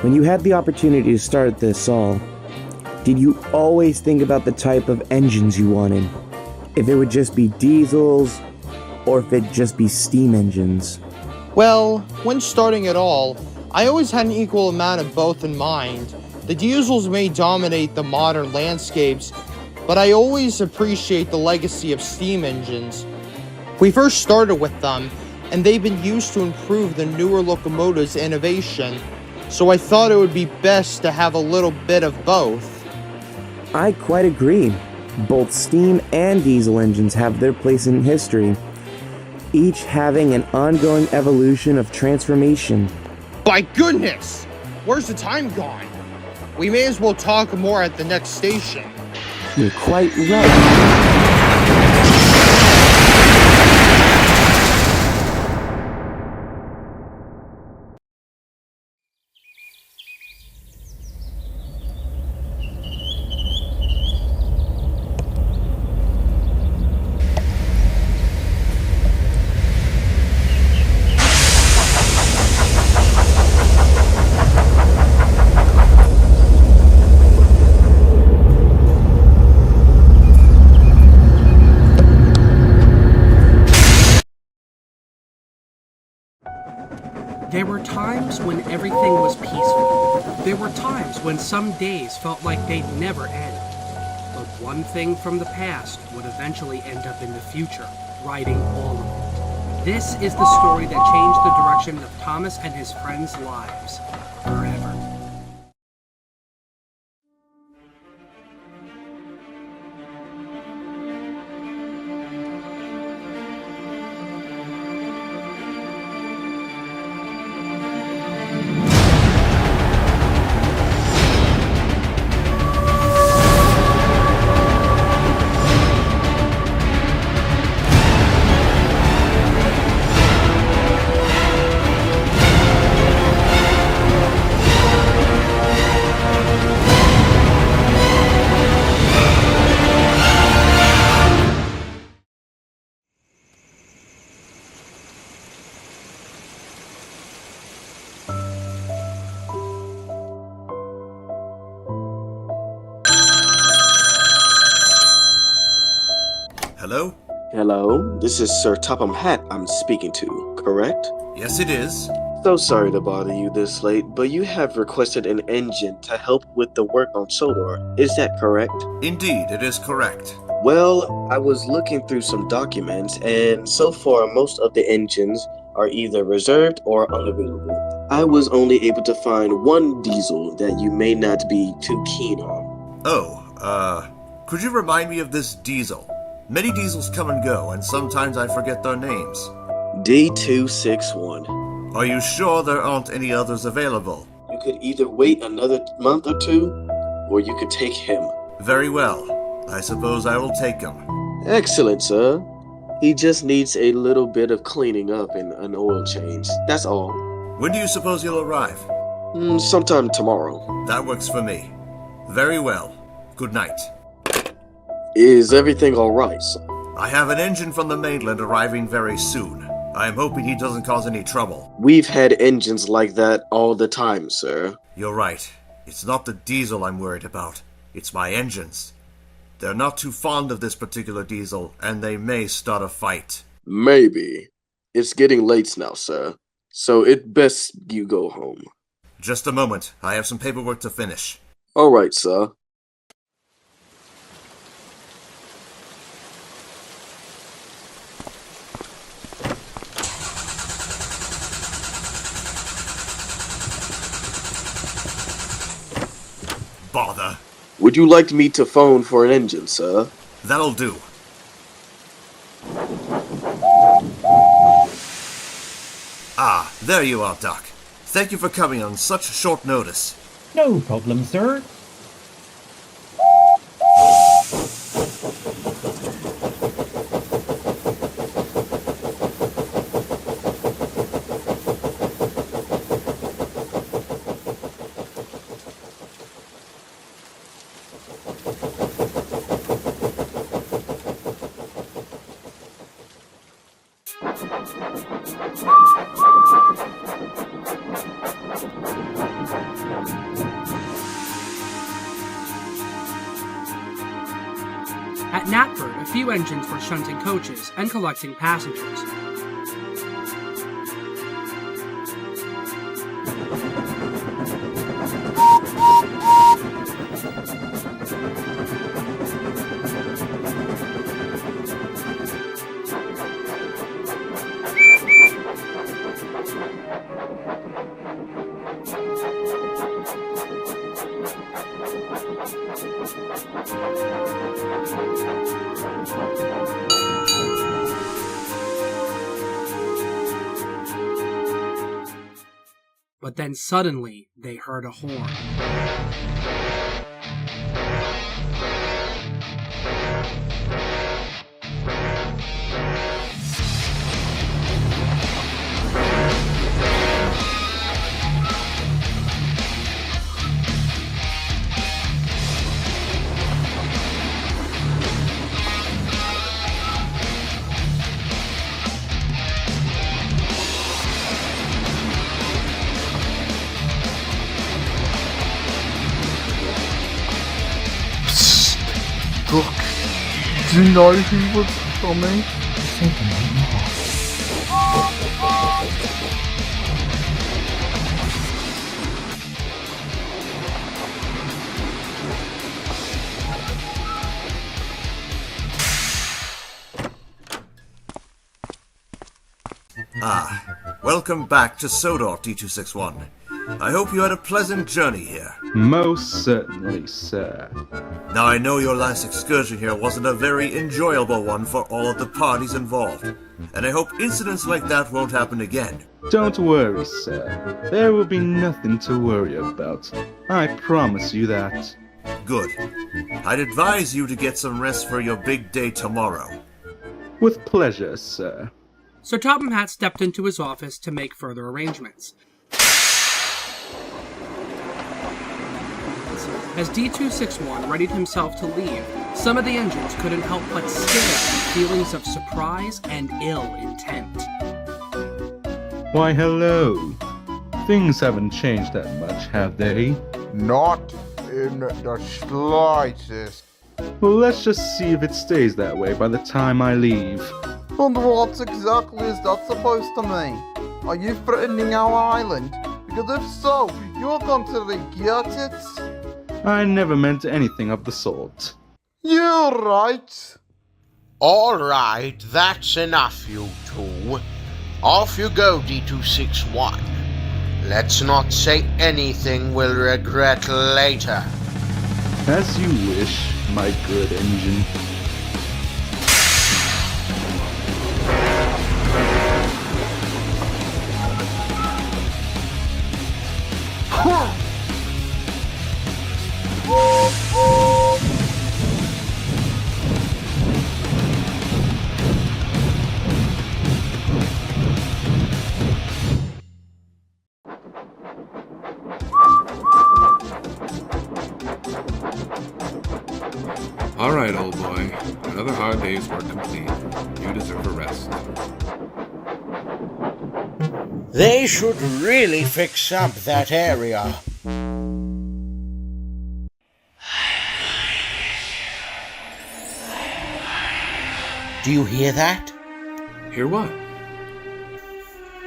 When you had the opportunity to start this all, did you always think about the type of engines you wanted? If it would just be diesels, or if it'd just be steam engines? Well, when starting it all, I always had an equal amount of both in mind. The diesels may dominate the modern landscapes, but I always appreciate the legacy of steam engines. We first started with them, and they've been used to improve the newer locomotives' innovation, so I thought it would be best to have a little bit of both. I quite agree. Both steam and diesel engines have their place in history, each having an ongoing evolution of transformation. By goodness! Where's the time gone? We may as well talk more at the next station. You're quite right. There were times when everything was peaceful. There were times when some days felt like they'd never end. But one thing from the past would eventually end up in the future, righting all of it. This is the story that changed the direction of Thomas and his friends' lives forever. Hello? Hello, this is Sir Topham Hatt I'm speaking to, correct? Yes, it is. So sorry to bother you this late, but you have requested an engine to help with the work on Shoutout. Is that correct? Indeed, it is correct. Well, I was looking through some documents, and so far most of the engines are either reserved or unavailable. I was only able to find one diesel that you may not be too keen on. Could you remind me of this diesel? Many diesels come and go, and sometimes I forget their names. D261. Are you sure there aren't any others available? You could either wait another month or two, or you could take him. Very well. I suppose I will take him. Excellent, sir. He just needs a little bit of cleaning up and an oil change. That's all. When do you suppose you'll arrive? Sometime tomorrow. That works for me. Very well. Good night. Is everything alright, sir? I have an engine from the mainland arriving very soon. I am hoping he doesn't cause any trouble. We've had engines like that all the time, sir. You're right. It's not the diesel I'm worried about. It's my engines. They're not too fond of this particular diesel, and they may start a fight. Maybe. It's getting late now, sir. So it best you go home. Just a moment. I have some paperwork to finish. Alright, sir. Bother. Would you like me to phone for an engine, sir? That'll do. Ah, there you are, Doc. Thank you for coming on such short notice. No problem, sir. At Knapford, a few engines were shunting coaches and collecting passengers. But then suddenly, they heard a horn. Look, do you know who was coming? Certainly not. Welcome back to Shoutout, D261. I hope you had a pleasant journey here. Most certainly, sir. Now I know your last excursion here wasn't a very enjoyable one for all of the parties involved, and I hope incidents like that won't happen again. Don't worry, sir. There will be nothing to worry about. I promise you that. Good. I'd advise you to get some rest for your big day tomorrow. With pleasure, sir. Sir Topham Hatt stepped into his office to make further arrangements. As D261 readied himself to leave, some of the engines couldn't help but stare with feelings of surprise and ill intent. Why, hello. Things haven't changed that much, have they? Not in the slightest. Well, let's just see if it stays that way by the time I leave. And what exactly is that supposed to mean? Are you threatening our island? Because if so, you're going to regret it. I never meant anything of the sort. You're right. All right, that's enough, you two. Off you go, D261. Let's not say anything we'll regret later. As you wish, my good engine. Alright, old boy. Another hard day's work complete. You deserve a rest. They should really fix up that area. Do you hear that? Hear what?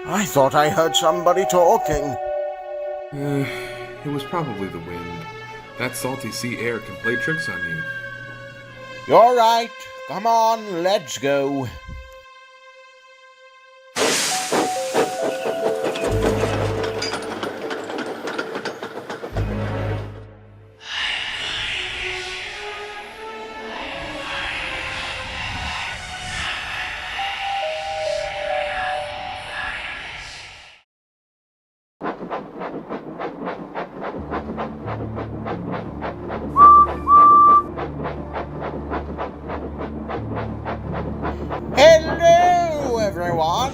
I thought I heard somebody talking. It was probably the wind. That salty sea air can play tricks on you. You're right. Come on, let's go. Hello, everyone.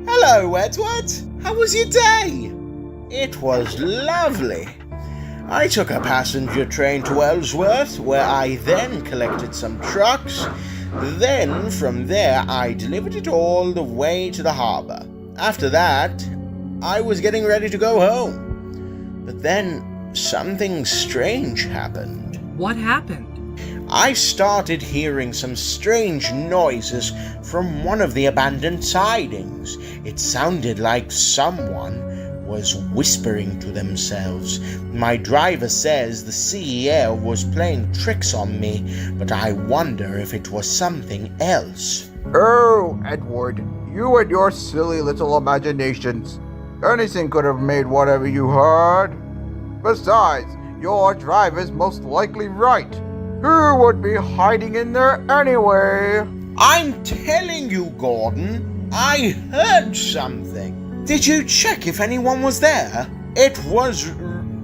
Hello, Edward. How was your day? It was lovely. I took a passenger train to Ellsworth, where I then collected some trucks. Then, from there, I delivered it all the way to the harbour. After that, I was getting ready to go home. But then something strange happened. What happened? I started hearing some strange noises from one of the abandoned sidings. It sounded like someone was whispering to themselves. My driver says the sea air was playing tricks on me, but I wonder if it was something else. Oh, Edward, you and your silly little imaginations. Anything could have made whatever you heard. Besides, your driver's most likely right. Who would be hiding in there anyway? I'm telling you, Gordon, I heard something. Did you check if anyone was there? It was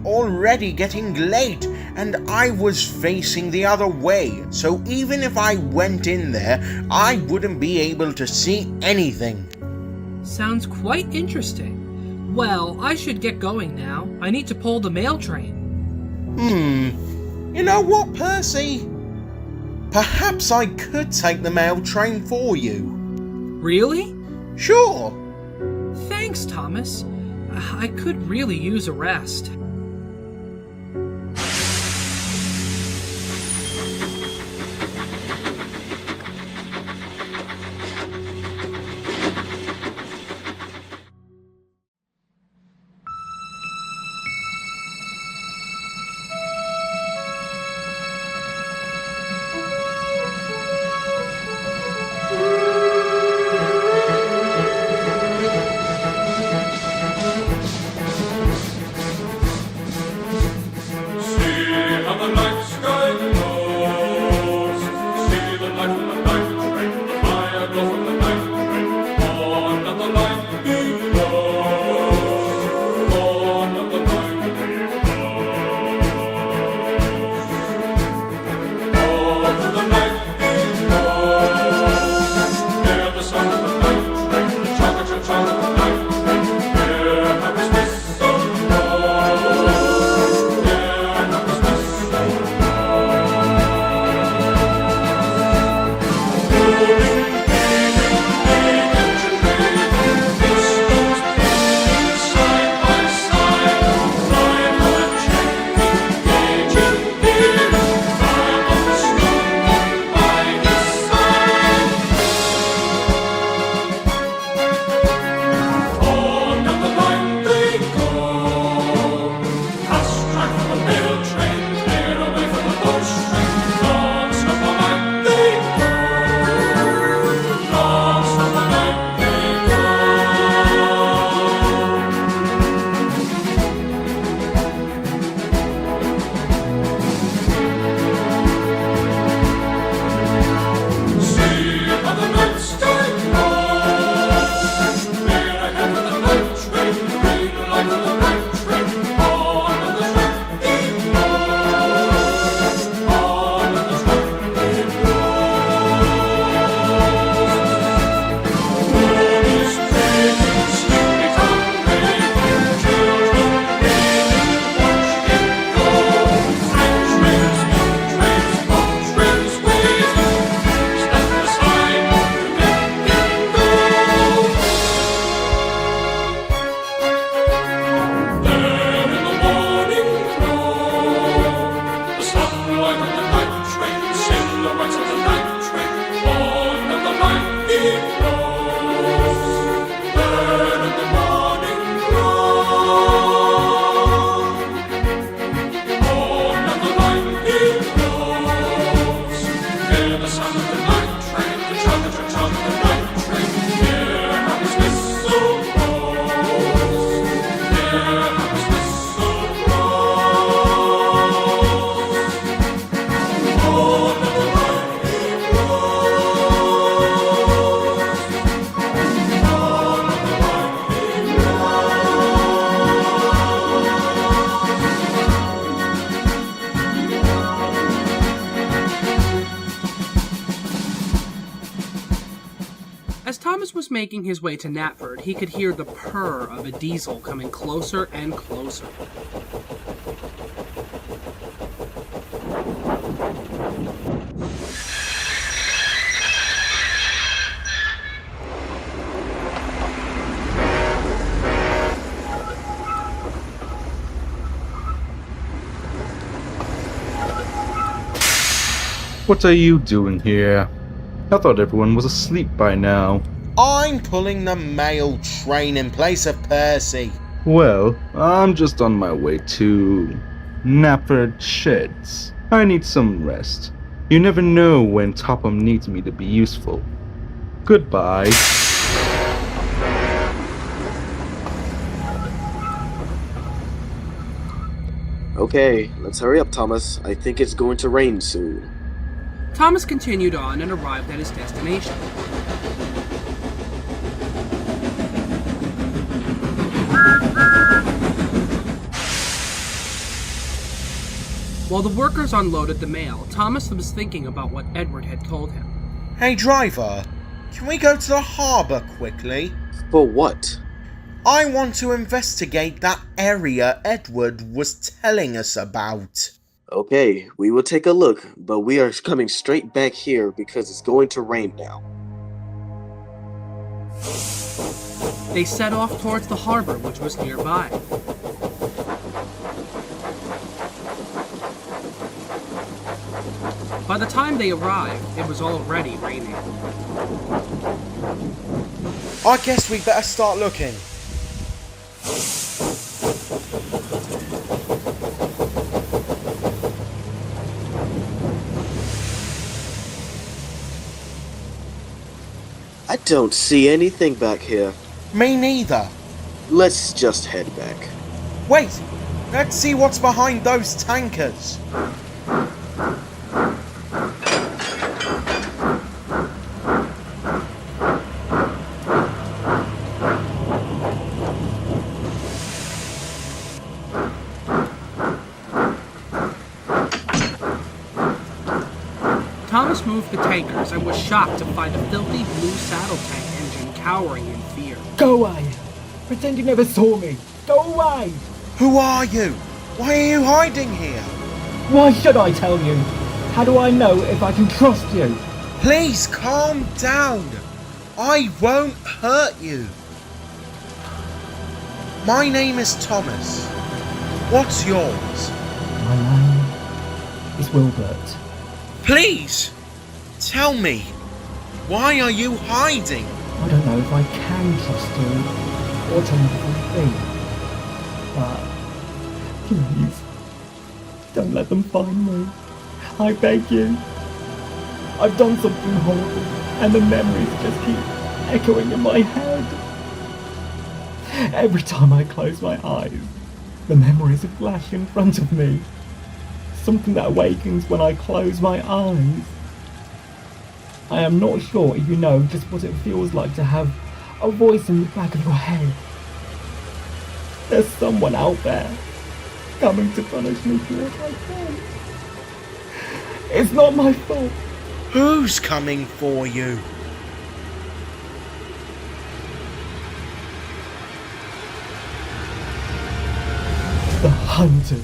already getting late, and I was facing the other way, so even if I went in there, I wouldn't be able to see anything. Sounds quite interesting. Well, I should get going now. I need to pull the mail train. You know what, Percy? Perhaps I could take the mail train for you. Really? Sure. Thanks, Thomas. I could really use a rest. As Thomas was making his way to Knapford, he could hear the purr of a diesel coming closer and closer. What are you doing here? I thought everyone was asleep by now. I'm pulling the mail train in place of Percy. Well, I'm just on my way to Napperd Sheds. I need some rest. You never know when Topham needs me to be useful. Goodbye. Okay, let's hurry up, Thomas. I think it's going to rain soon. Thomas continued on and arrived at his destination. While the workers unloaded the mail, Thomas was thinking about what Edward had told him. Hey driver, can we go to the harbour quickly? For what? I want to investigate that area Edward was telling us about. Okay, we will take a look, but we are coming straight back here because it's going to rain now. They set off towards the harbor, which was nearby. By the time they arrived, it was already raining. I guess we better start looking. I don't see anything back here. Me neither. Let's just head back. Wait, let's see what's behind those tankers. Thomas moved the tankers and was shocked to find a filthy blue saddle tank engine cowering in fear. Go away! Pretend you never saw me! Go away! Who are you? Why are you hiding here? Why should I tell you? How do I know if I can trust you? Please calm down. I won't hurt you. My name is Thomas. What's yours? My name is Wilbert. Please, tell me, why are you hiding? I don't know if I can trust you or tell you the full thing, but please, don't let them find me. I beg you. I've done something horrible, and the memories just keep echoing in my head. Every time I close my eyes, the memories flash in front of me. Something that awakens when I close my eyes. I am not sure if you know just what it feels like to have a voice in the back of your head. There's someone out there coming to punish me for what I've done. It's not my fault. Who's coming for you? The hunted.